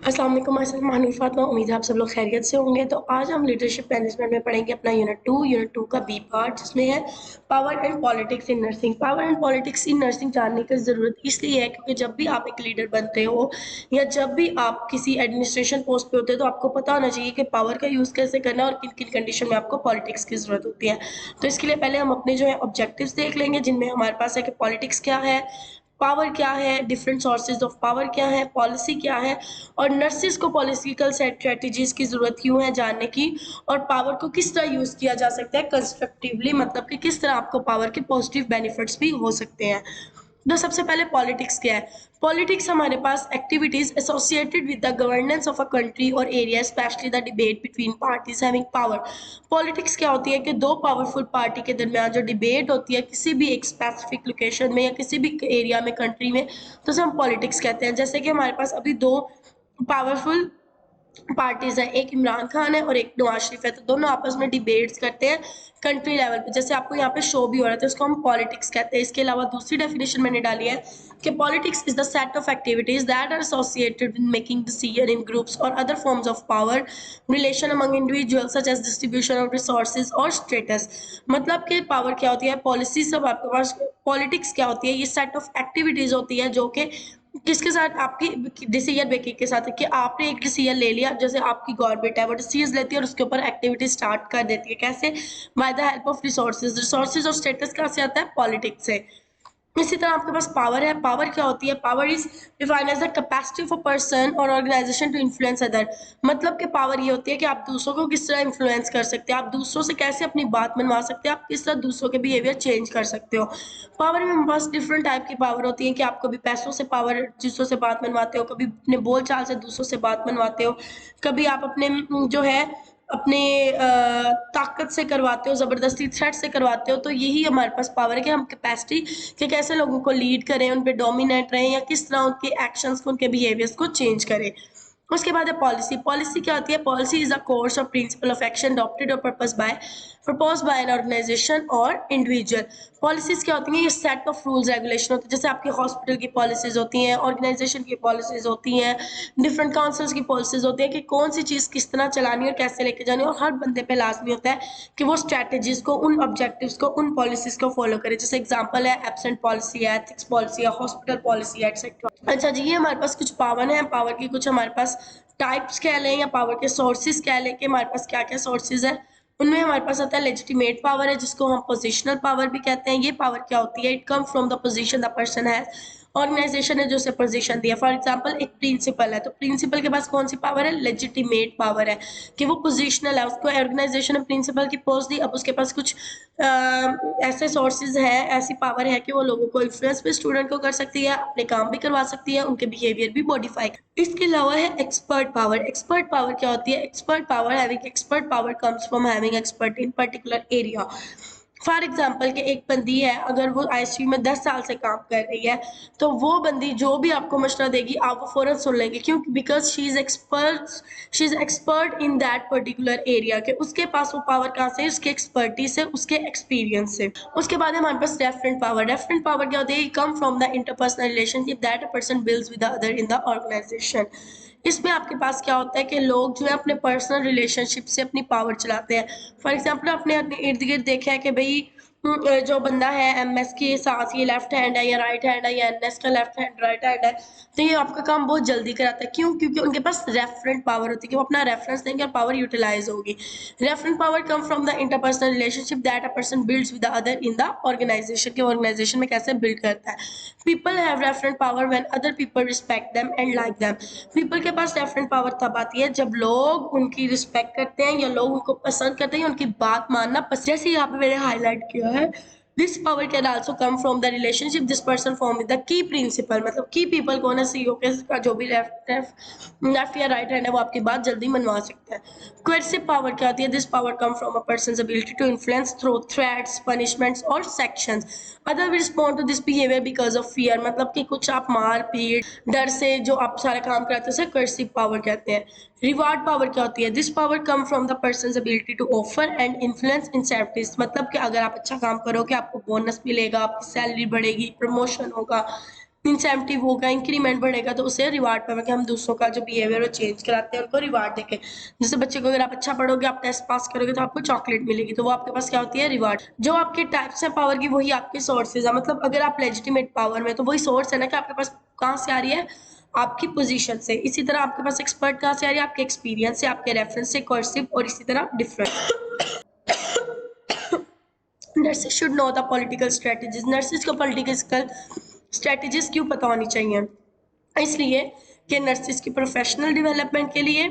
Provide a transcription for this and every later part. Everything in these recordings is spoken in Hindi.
अस्सलाम वालेकुम, मानूर फातिमा। उम्मीद है आप सब लोग खैरियत से होंगे। तो आज हम लीडरशिप मैनेजमेंट में पढ़ेंगे अपना यूनिट 2 का बी पार्ट, जिसमें है power and politics in nursing. Power and politics in nursing जानने की ज़रूरत इसलिए है क्योंकि जब भी आप एक लीडर बनते हो या जब भी आप किसी एडमिनिस्ट्रेशन पोस्ट पे होते हो तो आपको पता होना चाहिए कि पावर का यूज़ कैसे करना है और किन किन कंडीशन में आपको पॉलिटिक्स की ज़रूरत होती है। तो इसके लिए पहले हम अपने जो है ऑब्जेक्टिव्स देख लेंगे, जिनमें हमारे पास है कि पॉलिटिक्स क्या है, पावर क्या है, डिफरेंट सोर्सेज ऑफ पावर क्या है, पॉलिसी क्या है, और नर्सिस को पॉलिटिकल स्ट्रेटजीज की जरूरत क्यों है जानने की, और पावर को किस तरह यूज किया जा सकता है कंस्ट्रक्टिवली, मतलब कि किस तरह आपको पावर के पॉजिटिव बेनिफिट्स भी हो सकते हैं। तो सबसे पहले पॉलिटिक्स क्या है। पॉलिटिक्स हमारे पास activities associated with the governance of a country और area, especially the debate between parties having power. Politics क्या होती है कि दो पावरफुल पार्टी के दरमियान जो डिबेट होती है किसी भी एक स्पेसिफिक लोकेशन में या किसी भी एरिया में, कंट्री में, तो उसे हम पॉलिटिक्स कहते हैं। जैसे कि हमारे पास अभी दो पावरफुल पार्टीज है, एक इमरान खान है और एक नवाज शरीफ है, तो दोनों आपस में डिबेट्स करते हैं कंट्री लेवल पे। जैसे आपको यहाँ पे शो भी हो रहा था, उसको हम पॉलिटिक्स कहते हैं। इसके अलावा दूसरी डेफिनेशन मैंने डाली है कि politics is the set of activities that are associated with making decision in groups और other forms of power relation among individual such as distribution of resources और स्टेटस। मतलब कि पावर क्या होती है, पॉलिसी सब आपके पास। पॉलिटिक्स क्या होती है, ये सेट ऑफ एक्टिविटीज होती है जो कि किसके साथ, आपकी डिसीजन मेकिंग के साथ है कि आपने एक डिसीजन ले लिया। जैसे आपकी गवर्नमेंट है, वो डिसीजन लेती है और उसके ऊपर एक्टिविटी स्टार्ट कर देती है। कैसे? By the help of resources. Resources और स्टेटस कहाँ से आता है? पॉलिटिक्स से। इसी तरह आपके पास पावर है। पावर क्या होती है? Power is defined as the capacity of a person or organisation to influence other. मतलब कि पावर ये होती है कि आप दूसरों को किस तरह इन्फ्लुएंस कर सकते हैं, आप दूसरों से कैसे अपनी बात मनवा सकते हैं, आप किस तरह दूसरों के बिहेवियर चेंज कर सकते हो। पावर में हमारे पास डिफरेंट टाइप की पावर होती है कि आप कभी पैसों से पावर दूसरों से बात मनवाते हो, कभी अपने बोल चाल से दूसरों से बात मनवाते हो, कभी आप अपने जो है अपने ताकत से करवाते हो, ज़बरदस्ती थ्रेट से करवाते हो। तो यही हमारे पास पावर है कि हम कैपेसिटी कि कैसे लोगों को लीड करें, उन पे डोमिनेट रहें, या किस तरह उनके एक्शंस को, उनके बिहेवियर्स को चेंज करें। उसके बाद है पॉलिसी। पॉलिसी क्या होती है? पॉलिसी इज अ कोर्स और प्रिंसिपल ऑफ एक्शन अडॉप्टेड और प्रपोज बाय एन ऑर्गेनाइजेशन और इंडिविजुअल। पॉलिसीज क्या होती हैं? ये सेट ऑफ रूल्स रेगुलेशन होती है। जैसे आपके हॉस्पिटल की पॉलिसीज होती हैं, ऑर्गेनाइजेशन की पॉलिसीज होती हैं, डिफरेंट काउंसिल्स की पॉलिसीज होती है कि कौन सी चीज़ किस तरह चलानी है और कैसे लेके जानी है। और हर बंदे पे लाजमी होता है कि वो स्ट्रैटेजीज को, उन ऑब्जेक्टिव्स को, उन पॉलिसीज को फॉलो करे। जैसे एग्जांपल है एब्सेंट पॉलिसी है, एथिक्स पॉलिसी है, हॉस्पिटल पॉलिसी है, एक्सेट्रा। अच्छा जी, ये हमारे पास कुछ पावर है। पावर की कुछ हमारे पास टाइप्स कह लें या पावर के सोर्सेज कह लें कि हमारे पास क्या क्या सोर्सेज है। उनमें हमारे पास आता है लेजिटिमेट पावर है, जिसको हम पोजिशनल पावर भी कहते हैं। ये पावर क्या होती है? It come from the position the person has. Organisation ने जो उसे पोजीशन दिया, फॉर एग्जांपल एक प्रिंसिपल है, तो प्रिंसिपल के पास कौन सी पावर है? लेजिटिमेट पावर है कि वो पोजीशनल है, उसको ऑर्गेनाइजेशन ने प्रिंसिपल की पोस्ट दी। अब उसके पास कुछ ऐसे सोर्सेज है, ऐसी पावर है कि वो लोगों को इन्फ्लुएंस भी स्टूडेंट को कर सकती है, अपने काम भी करवा सकती है, उनके बिहेवियर भी मॉडिफाई। इसके अलावा है एक्सपर्ट पावर। एक्सपर्ट पावर क्या होती है? Expert power, having expert power comes from having expert in particular area. For example कि एक बंदी है, अगर वो आईसीयू में 10 साल से काम कर रही है, तो वो बंदी जो भी आपको मशवरा देगी आप वो फौरन सुन लेंगे। क्यों? Because she is expert in that particular area. के उसके पास वो पावर कहाँ से? उसके एक्सपर्टीज से, उसके एक्सपीरियंस से। उसके बाद हमारे पास रेफरेंट पावर। रेफरेंट पावर क्या होती है? Come from the interpersonal relationship that a person builds with the other in the organisation. इसमें आपके पास क्या होता है कि लोग जो है अपने पर्सनल रिलेशनशिप से अपनी पावर चलाते हैं। फॉर एग्जाम्पल आपने अपने इर्द गिर्द देखा है कि भाई जो बंदा है एमएस के साथ ये लेफ्ट हैंड है या राइट हैंड है, या एनएस का लेफ्ट हैंड राइट हैंड है, तो ये आपका काम बहुत जल्दी कराता है। क्यों? क्योंकि उनके पास रेफरेंट पावर होती है कि वो अपना रेफरेंस देंगे और पावर यूटिलाइज होगी। Referent power come from the interpersonal relationship that a person builds with the other in the organisation. के ऑर्गेनाइजेशन में कैसे बिल्ड करता है। People have referent power when other people respect them and like them. People के पास रेफरेंट पावर तब आती है जब लोग उनकी रिस्पेक्ट करते हैं या लोग उनको पसंद करते हैं, उनकी बात मानना पसंद। जैसे यहाँ पे मैंने हाईलाइट किया है, this power can also come from the relationship this person form with the key principal. मतलब की पीपल कौन है? सीईओ के जो भी लेफ्ट या राइट हैंड है, वो आपकी बात जल्दी मनवा सकता है। कोएर्सिव पावर क्या होती है? This power come from a person's ability to influence through threats, punishments और sanctions. Other will respond to this behaviour because of fear. मतलब कि कुछ आप मार पीट, डर से जो आप सारा काम कराते हैं, उसे कोएर्सिव पावर कहते हैं। रिवार्ड पावर क्या होती है? This power come from the person's ability to offer and influence incentives. मतलब कि अगर आप अच्छा काम करोगे आपको बोनस मिलेगा, आपकी सैलरी बढ़ेगी, प्रमोशन होगा, इंसेंटिव होगा, इंक्रीमेंट बढ़ेगा, तो उसे रिवार्ड पाएंगे। हम दूसरों का जो बिहेवियर वो चेंज कराते हैं, उनको रिवार्ड देके। जैसे बच्चे को अगर आप अच्छा पढ़ोगे, आप टेस्ट पास करोगे, तो आपको चॉकलेट मिलेगी, तो वो आपके पास क्या होती है, रिवार्ड। जो आपके टाइप्स है पावर की, वही आपके सोर्सेज है। मतलब अगर आप लेजिटिमेट पावर में, तो वही सोर्स है ना कि आपके पास कहाँ से आ रही है, आपकी पोजीशन से। इसी तरह आपके पास एक्सपर्ट कहाँ से आ रही है, आपके एक्सपीरियंस से, आपके रेफरेंस से, कोर्सिव, और इसी तरह different. Nurses should know the political strategies. Nurses को पॉलिटिकल स्ट्रेटजीज क्यों पता होनी चाहिए? इसलिए कि नर्सेज की प्रोफेशनल डेवलपमेंट के लिए,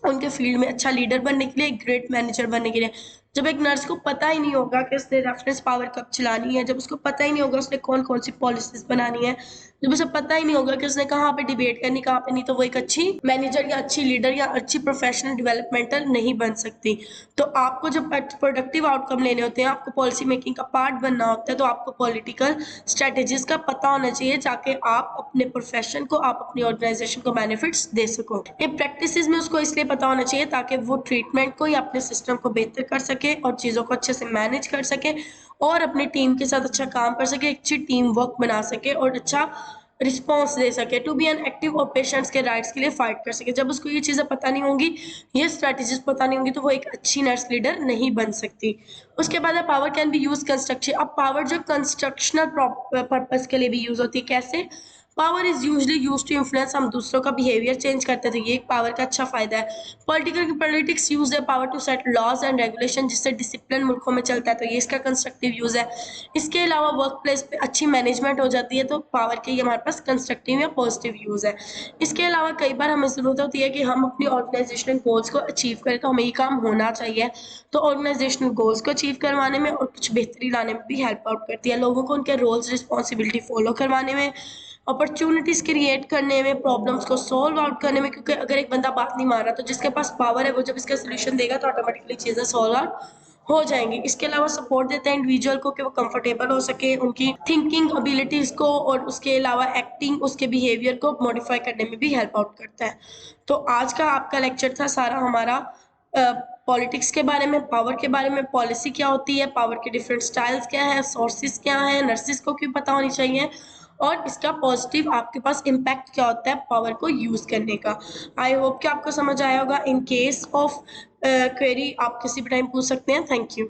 उनके फील्ड में अच्छा लीडर बनने के लिए, एक ग्रेट मैनेजर बनने के लिए। जब एक नर्स को पता ही नहीं होगा कि उसने रेफरेंस पावर कब चलानी है, जब उसको पता ही नहीं होगा उसने कौन कौन सी पॉलिसीज बनानी है, जब उसे पता ही नहीं होगा कि उसने कहाँ पे डिबेट करनी, कहाँ पे नहीं, तो वो एक अच्छी मैनेजर या अच्छी लीडर या अच्छी प्रोफेशनल डेवलपमेंटल नहीं बन सकती। तो आपको जब प्रोडक्टिव आउटकम लेने होते हैं, आपको पॉलिसी मेकिंग का पार्ट बनना होता है, तो आपको पॉलिटिकल स्ट्रेटेजीज का पता होना चाहिए, ताकि आप अपने प्रोफेशन को, आप अपनी ऑर्गेनाइजेशन को बेनिफिट्स दे सको। ये प्रैक्टिसेस में उसको इसलिए पता होना चाहिए ताकि वो ट्रीटमेंट को या अपने सिस्टम को बेहतर कर सके और चीज़ों को अच्छे से मैनेज कर सके और अपनी टीम के साथ अच्छा काम कर सके, अच्छी टीम वर्क बना सके और अच्छा रिस्पॉन्स दे सके, टू बी एन एक्टिव और पेशेंट्स के राइट्स के लिए फाइट कर सके। जब उसको ये चीज़ें पता नहीं होंगी, ये स्ट्रैटेजीज पता नहीं होंगी, तो वो एक अच्छी नर्स लीडर नहीं बन सकती। उसके बाद है power can be use construction. अब पावर जो कंस्ट्रक्शनल पर्पज के लिए भी यूज होती है। कैसे? Power is usually use to influence, हम दूसरों का बिहेवियर चेंज करते थे, ये एक पावर का अच्छा फायदा है। पॉलिटिक्स यूज है power to set laws and regulation, जिससे डिसिप्लिन मुल्कों में चलता है, तो ये इसका कंस्ट्रक्टिव यूज है। इसके अलावा वर्क प्लेस पे अच्छी मैनेजमेंट हो जाती है, तो पावर के ये हमारे पास कंस्ट्रक्टिव या पॉजिटिव यूज है। इसके अलावा कई बार हमें जरूरत होती है कि हम अपनी ऑर्गेनाइजेशनल गोल्स को अचीव करें, तो हमें ये काम होना चाहिए। तो ऑर्गेनाइजेशनल गोल्स को अचीव करवाने में और कुछ बेहतरी लाने में भी हेल्प आउट करती है, लोगों को उनके रोल्स रिस्पॉन्सिबिलिटी फॉलो करवाने में, अपॉर्चुनिटीज क्रिएट करने में, प्रॉब्लम्स को सॉल्व आउट करने में। क्योंकि अगर एक बंदा बात नहीं मान रहा, तो जिसके पास पावर है वो जब इसका सोल्यूशन देगा, तो ऑटोमेटिकली चीजें सॉल्व आउट हो जाएंगी। इसके अलावा सपोर्ट देते हैं इंडिविजुअल को कि वो कंफर्टेबल हो सके, उनकी थिंकिंग एबिलिटीज को, और उसके अलावा एक्टिंग, उसके बिहेवियर को मॉडिफाई करने में भी हेल्प आउट करता है। तो आज का आपका लेक्चर था सारा हमारा पॉलिटिक्स के बारे में, पावर के बारे में, पॉलिसी क्या होती है, पावर के डिफरेंट स्टाइल्स क्या है, सोर्सेज क्या है, नर्सिस को क्यों पता होनी चाहिए, और इसका पॉजिटिव आपके पास इम्पैक्ट क्या होता है पावर को यूज करने का। आई होप कि आपको समझ आया होगा। इन केस ऑफ क्वेरी आप किसी भी टाइम पूछ सकते हैं। Thank you.